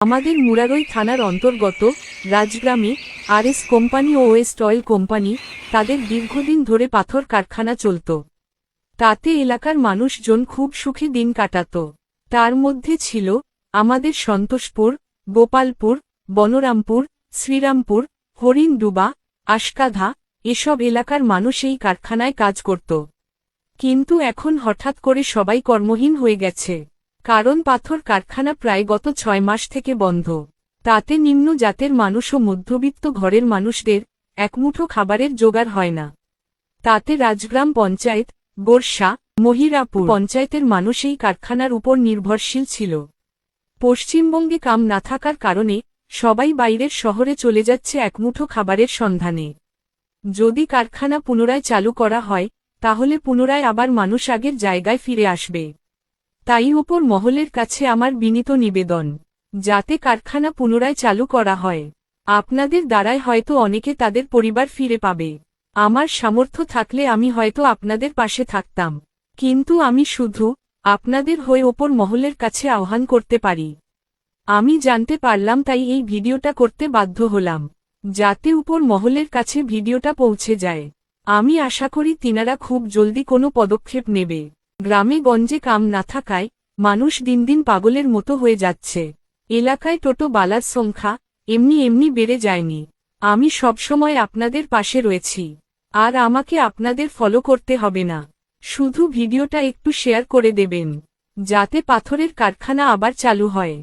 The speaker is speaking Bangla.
আমাদের মুরারই থানার অন্তর্গত রাজগ্রামে আরএস কোম্পানি ও ওয়েস্ট অয়েল কোম্পানি তাদের দীর্ঘদিন ধরে পাথর কারখানা চলত। তাতে এলাকার মানুষজন খুব সুখে দিন কাটাত। তার মধ্যে ছিল আমাদের সন্তোষপুর, গোপালপুর, বনরামপুর, শ্রীরামপুর, হরিণডুবা, আশকাধা এসব এলাকার মানুষ এই কারখানায় কাজ করত। কিন্তু এখন হঠাৎ করে সবাই কর্মহীন হয়ে গেছে। কারণ পাথর কারখানা প্রায় গত 6 মাস থেকে বন্ধ। তাতে নিম্ন জাতের মানুষ ও মধ্যবিত্ত ঘরের মানুষদের একমুঠো খাবারের জোগাড় হয় না। তাতে রাজগ্রাম পঞ্চায়েত, গোরসা, মহিরাপুর পঞ্চায়েতের মানুষ এই কারখানার উপর নির্ভরশীল ছিল। পশ্চিমবঙ্গে কাম না থাকার কারণে সবাই বাইরের শহরে চলে যাচ্ছে একমুঠো খাবারের সন্ধানে। যদি কারখানা পুনরায় চালু করা হয় তাহলে পুনরায় আবার মানুষ আগের জায়গায় ফিরে আসবে। তাই উপর মহলের কাছে আমার বিনীত নিবেদন, যাতে কারখানা পুনরায় চালু করা হয়। আপনাদের দ্বারায় হয়তো অনেকে তাদের পরিবার ফিরে পাবে। আমার সামর্থ্য থাকলে আমি হয়তো আপনাদের পাশে থাকতাম, কিন্তু আমি শুধু আপনাদের হয়ে ওপর মহলের কাছে আহ্বান করতে পারি। আমি জানতে পারলাম তাই এই ভিডিওটা করতে বাধ্য হলাম, যাতে উপর মহলের কাছে ভিডিওটা পৌঁছে যায়। আমি আশা করি তিনারা খুব জলদি কোনো পদক্ষেপ নেবে। গ্রামে গঞ্জে কাম না থাকায় মানুষ দিন দিন পাগলের মতো হয়ে যাচ্ছে। এলাকায় টোটো বালার সংখ্যা এমনি বেড়ে যায়নি। আমি সবসময় আপনাদের পাশে রয়েছি, আর আমাকে আপনাদের ফলো করতে হবে না। শুধু ভিডিওটা একটু শেয়ার করে দেবেন, যাতে পাথরের কারখানা আবার চালু হয়।